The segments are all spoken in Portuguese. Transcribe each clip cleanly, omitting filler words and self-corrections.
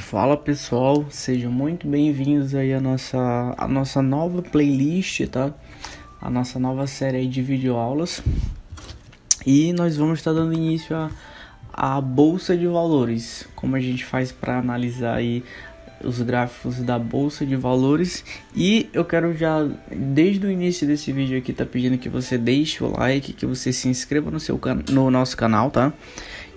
Fala pessoal, sejam muito bem-vindos aí à nossa nova playlist, tá? A nossa nova série aí de videoaulas. E nós vamos estar dando início à Bolsa de Valores, como a gente faz para analisar aí os gráficos da Bolsa de Valores. E eu quero já, desde o início desse vídeo aqui, tá pedindo que você deixe o like, que você se inscreva no nosso canal, tá?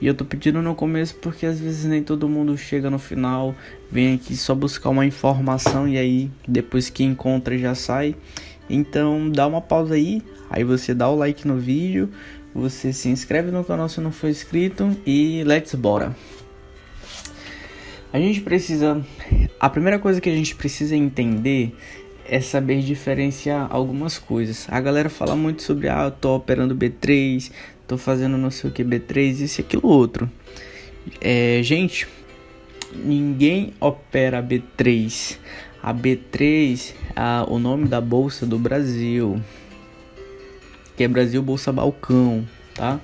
E eu tô pedindo no começo porque às vezes nem todo mundo chega no final, vem aqui só buscar uma informação e aí depois que encontra já sai. Então dá uma pausa aí você dá o like no vídeo, você se inscreve no canal se não for inscrito e let's bora. A primeira coisa que a gente precisa entender é saber diferenciar algumas coisas. A galera fala muito sobre, eu tô operando B3, tô fazendo não sei o que B3, isso e aquilo outro. Gente, ninguém opera B3. A B3 é o nome da Bolsa do Brasil, que é Brasil Bolsa Balcão, tá?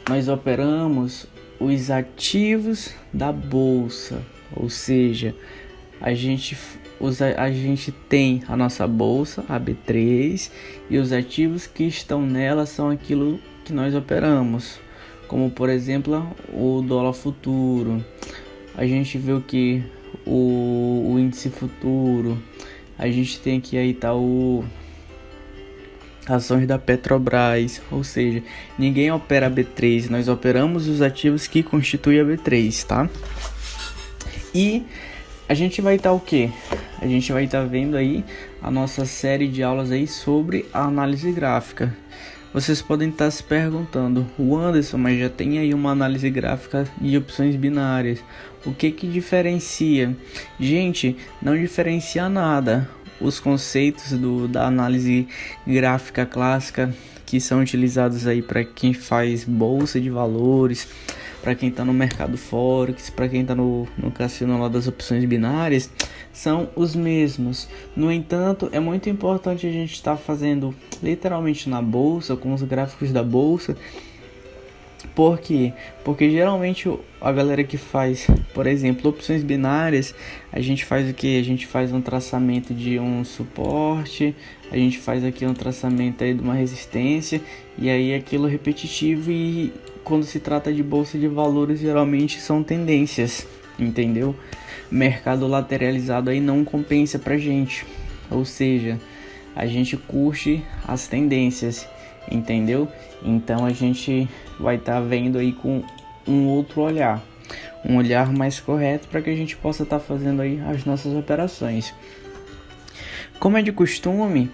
Nós operamos os ativos da bolsa, ou seja, a gente tem a nossa bolsa, a B3, e os ativos que estão nela são aquilo que nós operamos, como por exemplo o dólar futuro. A gente vê o que o índice futuro. A gente tem aqui aí tá ações da Petrobras, ou seja, ninguém opera a B3, nós operamos os ativos que constituem a B3, tá? E a gente vai estar o que? A gente vai estar vendo aí a nossa série de aulas aí sobre a análise gráfica. Vocês podem estar se perguntando, o Anderson, mas já tem aí uma análise gráfica de opções binárias. O que diferencia? Gente, não diferencia nada. Os conceitos da análise gráfica clássica que são utilizados aí para quem faz bolsa de valores, para quem está no mercado forex, para quem está no cassino lá das opções binárias, são os mesmos. No entanto, é muito importante a gente estar fazendo literalmente na bolsa, com os gráficos da bolsa. Por quê? Porque geralmente a galera que faz, por exemplo, opções binárias, a gente faz o que? A gente faz um traçamento de um suporte, a gente faz aqui um traçamento aí de uma resistência, e aí aquilo repetitivo, e quando se trata de bolsa de valores geralmente são tendências, entendeu? Mercado lateralizado aí não compensa pra gente, ou seja, a gente curte as tendências, entendeu? Então a gente vai estar vendo aí com um outro olhar, um olhar mais correto para que a gente possa estar fazendo aí as nossas operações. Como é de costume,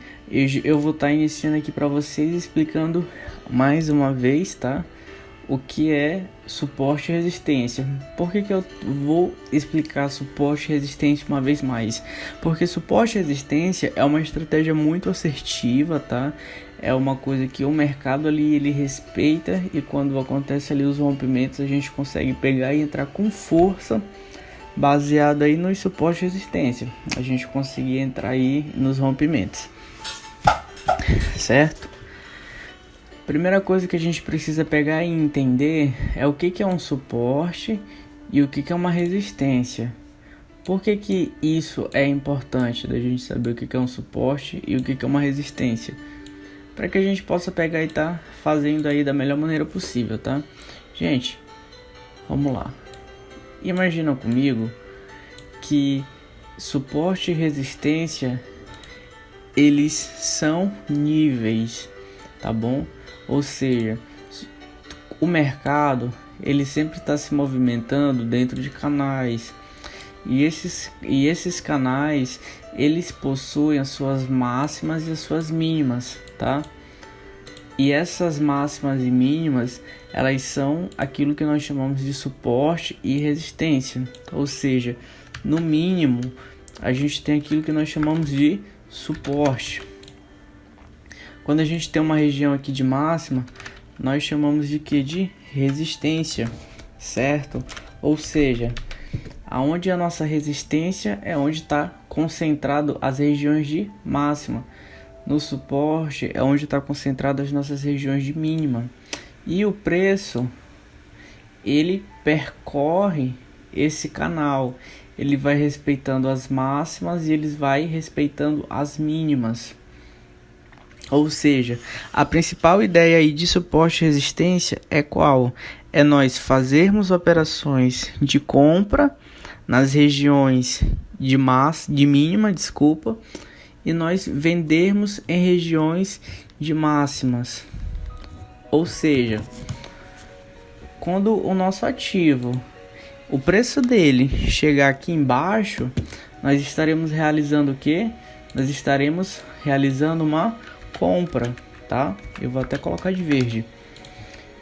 eu vou estar iniciando aqui para vocês explicando mais uma vez, tá? O que é suporte e resistência. Por que eu vou explicar suporte e resistência uma vez mais? Porque suporte e resistência é uma estratégia muito assertiva, tá? É uma coisa que o mercado ali ele respeita, e quando acontece ali os rompimentos a gente consegue pegar e entrar com força, baseado aí nos suporte e resistência. A gente conseguir entrar aí nos rompimentos, certo? Primeira coisa que a gente precisa pegar e entender é o que é um suporte e o que é uma resistência. Por que isso é importante da gente saber o que é um suporte e o que é uma resistência? Para que a gente possa pegar e estar fazendo aí da melhor maneira possível, tá? Gente, vamos lá. Imagina comigo que suporte e resistência, eles são níveis, tá bom? Ou seja, o mercado ele sempre está se movimentando dentro de canais, e esses canais eles possuem as suas máximas e as suas mínimas, tá? E essas máximas e mínimas, elas são aquilo que nós chamamos de suporte e resistência. Ou seja, no mínimo a gente tem aquilo que nós chamamos de suporte. Quando a gente tem uma região aqui de máxima, nós chamamos de que? De resistência, certo? Ou seja, aonde a nossa resistência é onde está concentrado as regiões de máxima. No suporte é onde está concentrado as nossas regiões de mínima. E o preço, ele percorre esse canal. ele vai respeitando as máximas e eles vai respeitando as mínimas. Ou seja, a principal ideia aí de suporte e resistência é qual? É nós fazermos operações de compra nas regiões de mínima, e nós vendermos em regiões de máximas. Ou seja, quando o nosso ativo, o preço dele chegar aqui embaixo, nós estaremos realizando o quê? Nós estaremos realizando uma compra, tá? Eu vou até colocar de verde.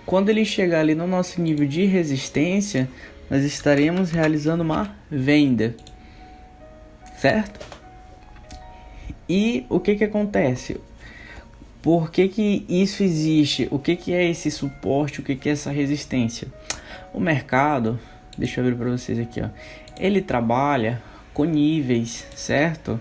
Quando ele chegar ali no nosso nível de resistência, nós estaremos realizando uma venda, certo? E o que acontece? Por que isso existe? O que é esse suporte? O que é essa resistência? O mercado, deixa eu abrir para vocês aqui, ó. Ele trabalha com níveis, certo?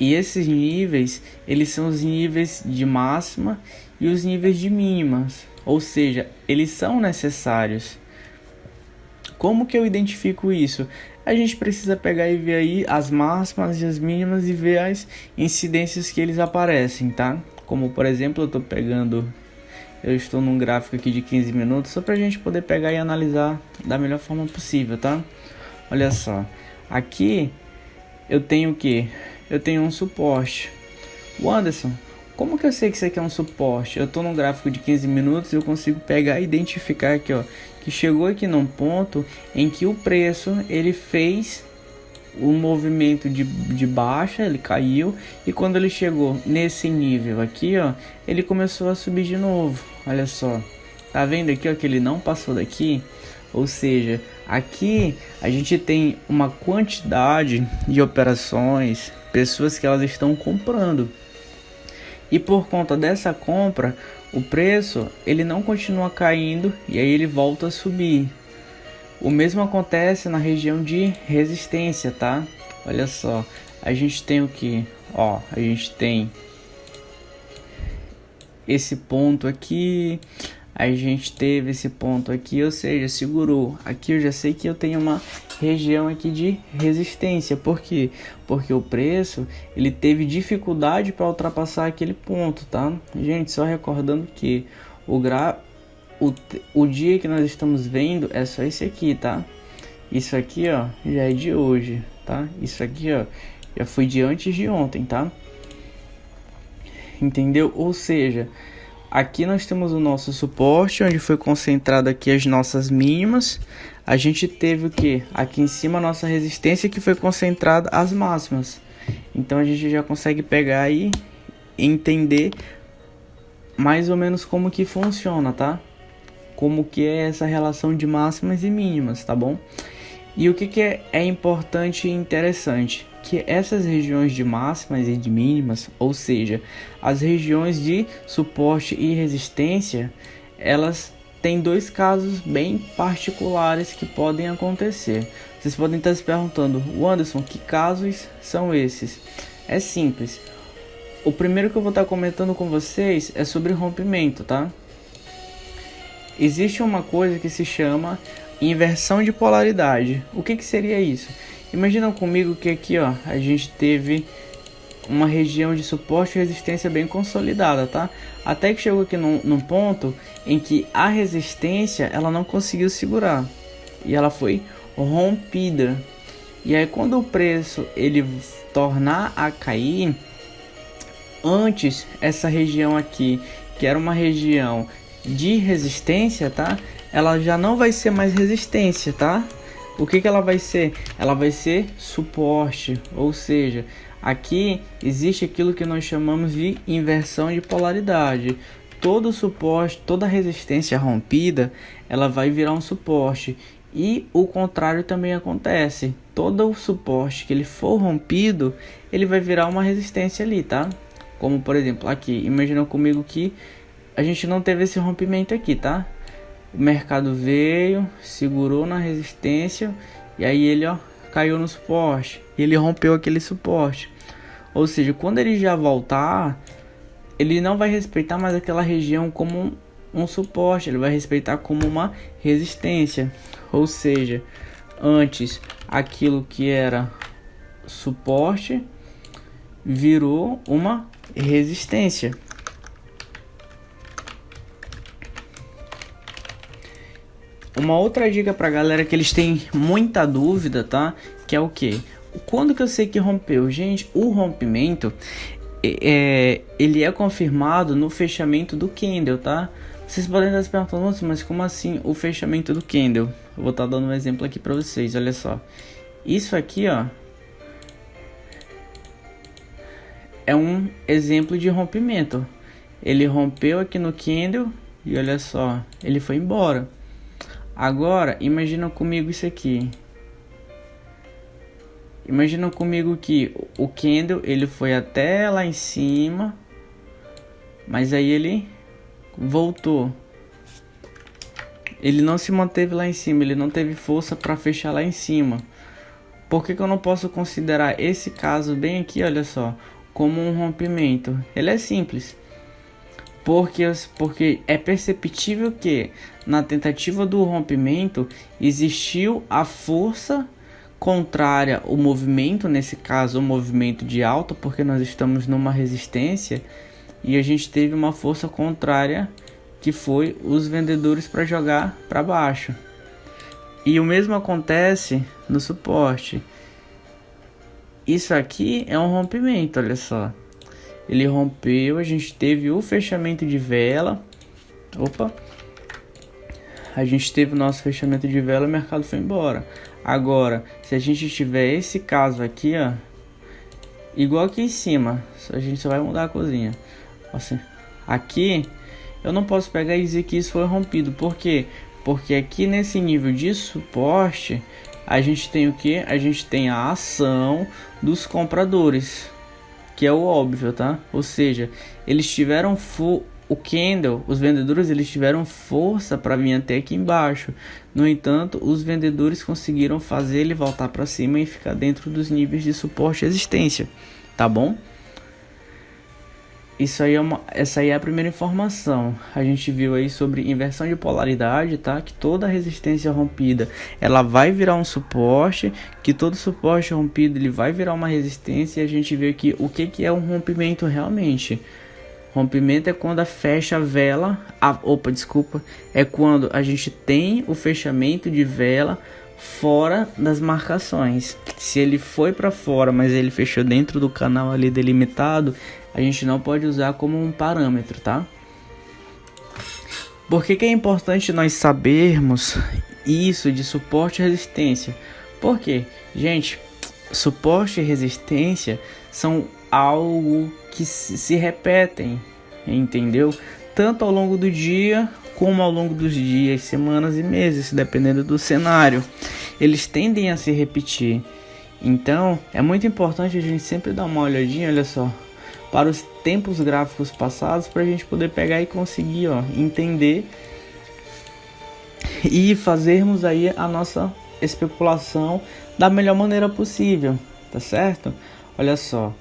E esses níveis, eles são os níveis de máxima e os níveis de mínimas. Ou seja, eles são necessários. Como que eu identifico isso? A gente precisa pegar e ver aí as máximas e as mínimas e ver as incidências que eles aparecem, tá? Como por exemplo, eu estou num gráfico aqui de 15 minutos, só para a gente poder pegar e analisar da melhor forma possível, tá? Olha só, aqui eu tenho o que? Eu tenho um suporte. O Anderson, como que eu sei que isso aqui é um suporte? Eu estou num gráfico de 15 minutos e eu consigo pegar e identificar aqui, ó, que chegou aqui num ponto em que o preço ele fez um movimento de baixa, ele caiu, e quando ele chegou nesse nível aqui, ó, ele começou a subir de novo. Olha só, tá vendo aqui, ó, que ele não passou daqui? Ou seja, aqui a gente tem uma quantidade de operações, pessoas que elas estão comprando, e por conta dessa compra, o preço ele não continua caindo e aí ele volta a subir. O mesmo acontece na região de resistência, tá? Olha só, a gente tem o que? Ó, a gente tem esse ponto aqui, a gente teve esse ponto aqui, ou seja, segurou. Aqui eu já sei que eu tenho uma região aqui de resistência. Por quê? Porque o preço ele teve dificuldade para ultrapassar aquele ponto, tá? Gente, só recordando que o dia que nós estamos vendo é só esse aqui, tá? Isso aqui, ó, já é de hoje, tá? Isso aqui, ó, já foi de antes de ontem, tá? Entendeu? Ou seja, aqui nós temos o nosso suporte, onde foi concentrado aqui as nossas mínimas. A gente teve o que? Aqui em cima a nossa resistência, que foi concentrada as máximas. Então a gente já consegue pegar aí e entender mais ou menos como que funciona, tá? Como que é essa relação de máximas e mínimas, tá bom? E o que é importante e interessante? Que essas regiões de máximas e de mínimas, ou seja, as regiões de suporte e resistência, elas têm dois casos bem particulares que podem acontecer. Vocês podem estar se perguntando, Anderson, que casos são esses? É simples. O primeiro que eu vou estar comentando com vocês é sobre rompimento, tá? Existe uma coisa que se chama inversão de polaridade. O que seria isso? Imagina comigo que aqui, ó, a gente teve uma região de suporte e resistência bem consolidada, tá? Até que chegou aqui num ponto em que a resistência ela não conseguiu segurar e ela foi rompida. E aí quando o preço ele tornar a cair, antes essa região aqui, que era uma região de resistência, tá? Ela já não vai ser mais resistência, tá? O que ela vai ser? Ela vai ser suporte, ou seja, aqui existe aquilo que nós chamamos de inversão de polaridade. Todo suporte, toda resistência rompida, ela vai virar um suporte. E o contrário também acontece. Todo o suporte que ele for rompido, ele vai virar uma resistência ali, tá? Como por exemplo aqui, imagina comigo que a gente não teve esse rompimento aqui, tá? O mercado veio, segurou na resistência e aí ele, ó, caiu no suporte. Ele rompeu aquele suporte. Ou seja, quando ele já voltar, ele não vai respeitar mais aquela região como um suporte, ele vai respeitar como uma resistência. Ou seja, antes aquilo que era suporte virou uma resistência. Uma outra dica pra galera que eles têm muita dúvida, tá? Que é o que? Quando que eu sei que rompeu? Gente, o rompimento ele é confirmado no fechamento do candle, tá? Vocês podem estar se perguntando, mas como assim o fechamento do candle? Eu vou estar dando um exemplo aqui pra vocês, olha só. Isso aqui, ó, é um exemplo de rompimento. Ele rompeu aqui no candle e olha só, ele foi embora. Agora, imagina comigo isso aqui. Imagina comigo que o candle ele foi até lá em cima, mas aí ele voltou. Ele não se manteve lá em cima, ele não teve força para fechar lá em cima. Por que eu não posso considerar esse caso bem aqui, olha só, como um rompimento? Ele é simples. Porque é perceptível que na tentativa do rompimento existiu a força contrária ao movimento, nesse caso o movimento de alta, porque nós estamos numa resistência e a gente teve uma força contrária que foi os vendedores para jogar para baixo. E o mesmo acontece no suporte. Isso aqui é um rompimento, olha só. Ele rompeu, a gente teve o fechamento de vela. Opa! A gente teve o nosso fechamento de vela e o mercado foi embora. Agora, se a gente tiver esse caso aqui, ó, igual aqui em cima, a gente só vai mudar a cozinha. Assim, aqui, eu não posso pegar e dizer que isso foi rompido. Por quê? Porque aqui nesse nível de suporte, a gente tem o que? A gente tem a ação dos compradores, que é o óbvio, tá? Ou seja, eles tiveram o candle, os vendedores, eles tiveram força para vir até aqui embaixo. No entanto, os vendedores conseguiram fazer ele voltar para cima e ficar dentro dos níveis de suporte e resistência, tá bom? Essa aí é a primeira informação. A gente viu aí sobre inversão de polaridade, tá? Que toda resistência rompida, ela vai virar um suporte, que todo suporte rompido, ele vai virar uma resistência. E a gente vê aqui o que é um rompimento realmente. Rompimento é quando fecha a vela, é quando a gente tem o fechamento de vela fora das marcações. Se ele foi para fora, mas ele fechou dentro do canal ali delimitado, a gente não pode usar como um parâmetro, tá? Por que é importante nós sabermos isso de suporte e resistência? Porque, gente, suporte e resistência são algo que se repetem, entendeu? Tanto ao longo do dia como ao longo dos dias, semanas e meses, dependendo do cenário. Eles tendem a se repetir. Então, é muito importante a gente sempre dar uma olhadinha, olha só, para os tempos gráficos passados, para a gente poder pegar e conseguir, ó, entender e fazermos aí a nossa especulação da melhor maneira possível, tá certo? Olha só,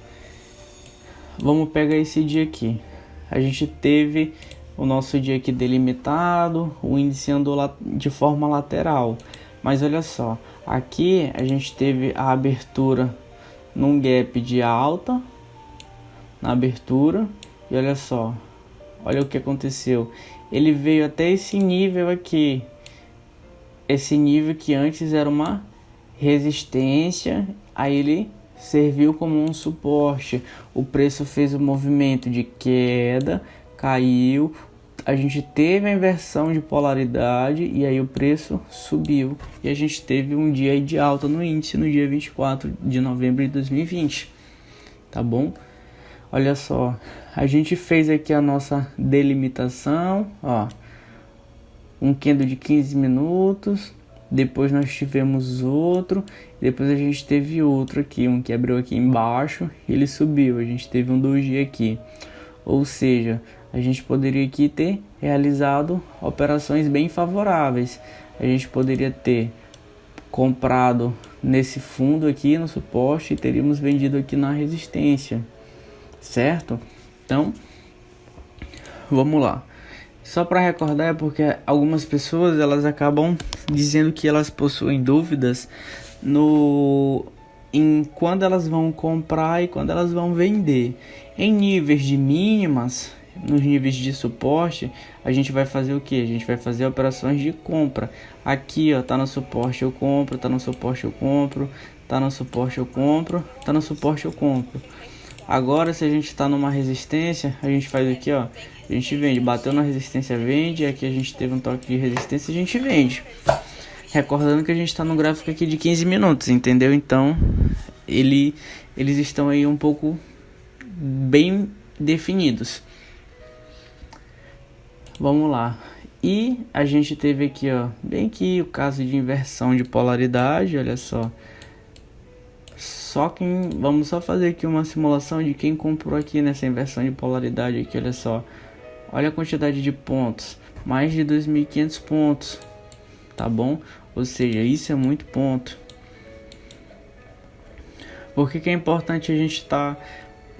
vamos pegar esse dia aqui. A gente teve o nosso dia aqui delimitado, o índice andou de forma lateral. Mas olha só, aqui a gente teve a abertura num gap de alta, na abertura, e olha só, olha o que aconteceu. Ele veio até esse nível aqui, esse nível que antes era uma resistência, aí ele serviu como um suporte. O preço fez o movimento de queda, caiu, a gente teve a inversão de polaridade e aí o preço subiu e a gente teve um dia de alta no índice no dia 24 de novembro de 2020, tá bom? Olha só, a gente fez aqui a nossa delimitação, ó, um candle de 15 minutos, depois nós tivemos outro, depois a gente teve outro aqui, um que abriu aqui embaixo e ele subiu, a gente teve um doji aqui, ou seja, a gente poderia aqui ter realizado operações bem favoráveis. A gente poderia ter comprado nesse fundo aqui no suporte e teríamos vendido aqui na resistência, certo? Então, vamos lá. Só para recordar, é porque algumas pessoas elas acabam dizendo que elas possuem dúvidas em quando elas vão comprar e quando elas vão vender. Em níveis de mínimas, nos níveis de suporte, a gente vai fazer o que? A gente vai fazer operações de compra. Aqui, ó, tá no suporte eu compro, tá no suporte eu compro, tá no suporte eu compro, tá no suporte eu compro. Agora, se a gente está numa resistência, a gente faz aqui, ó, a gente vende, bateu na resistência, vende, aqui a gente teve um toque de resistência, a gente vende. Recordando que a gente está no gráfico aqui de 15 minutos, entendeu? Então, eles estão aí um pouco bem definidos. Vamos lá. E a gente teve aqui, ó, bem aqui o caso de inversão de polaridade, olha só. Vamos só fazer aqui uma simulação de quem comprou aqui nessa inversão de polaridade aqui, olha só. Olha a quantidade de pontos, mais de 2.500 pontos, tá bom? Ou seja, isso é muito ponto. Por que é importante a gente estar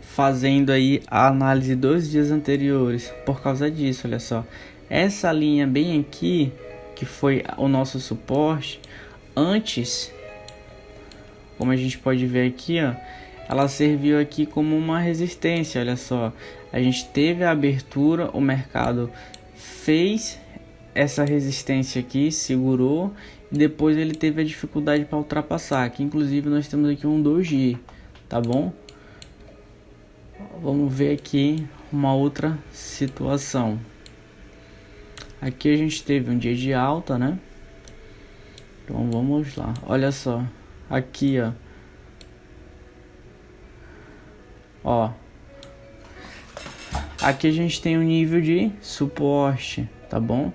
fazendo aí a análise dos dias anteriores? Por causa disso, olha só. Essa linha bem aqui, que foi o nosso suporte, antes, como a gente pode ver aqui, ó, ela serviu aqui como uma resistência, olha só. A gente teve a abertura, o mercado fez essa resistência aqui, segurou, e depois ele teve a dificuldade para ultrapassar. Aqui inclusive nós temos aqui um doji, tá bom? Vamos ver aqui uma outra situação. Aqui a gente teve um dia de alta, né? Então vamos lá, olha só. Aqui, ó, aqui a gente tem um nível de suporte, tá bom?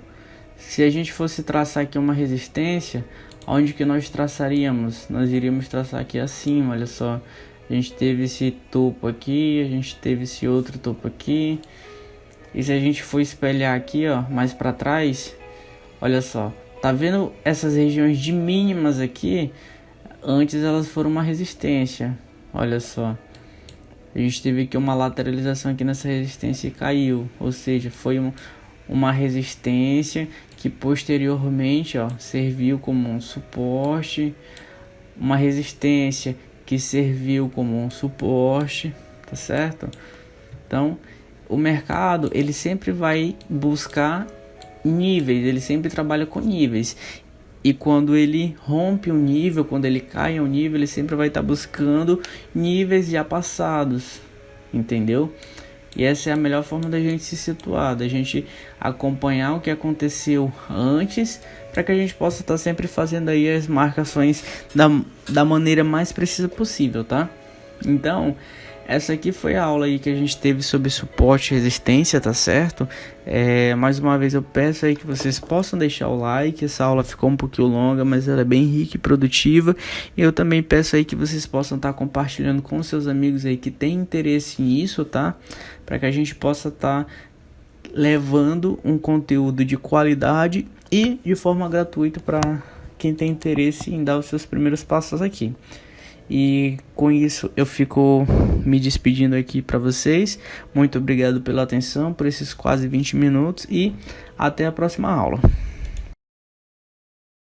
Se a gente fosse traçar aqui uma resistência, onde que nós traçaríamos? Nós iríamos traçar aqui acima, olha só. A gente teve esse topo aqui, a gente teve esse outro topo aqui. E se a gente for espelhar aqui, ó, mais para trás, olha só. Tá vendo essas regiões de mínimas aqui? Antes elas foram uma resistência, olha só. A gente teve aqui uma lateralização aqui nessa resistência e caiu, ou seja, foi uma resistência que posteriormente, ó, serviu como um suporte, uma resistência que serviu como um suporte, tá certo? Então, o mercado, ele sempre vai buscar níveis, ele sempre trabalha com níveis. E quando ele rompe um nível, quando ele cai em um nível, ele sempre vai estar buscando níveis já passados, entendeu? E essa é a melhor forma da gente se situar, da gente acompanhar o que aconteceu antes, para que a gente possa estar sempre fazendo aí as marcações da maneira mais precisa possível, tá? Então, essa aqui foi a aula aí que a gente teve sobre suporte e resistência, tá certo? Mais uma vez eu peço aí que vocês possam deixar o like. Essa aula ficou um pouquinho longa, mas ela é bem rica e produtiva. E eu também peço aí que vocês possam estar compartilhando com seus amigos aí que têm interesse nisso, tá? Para que a gente possa estar levando um conteúdo de qualidade e de forma gratuita para quem tem interesse em dar os seus primeiros passos aqui. E com isso eu fico me despedindo aqui para vocês. Muito obrigado pela atenção por esses quase 20 minutos e até a próxima aula.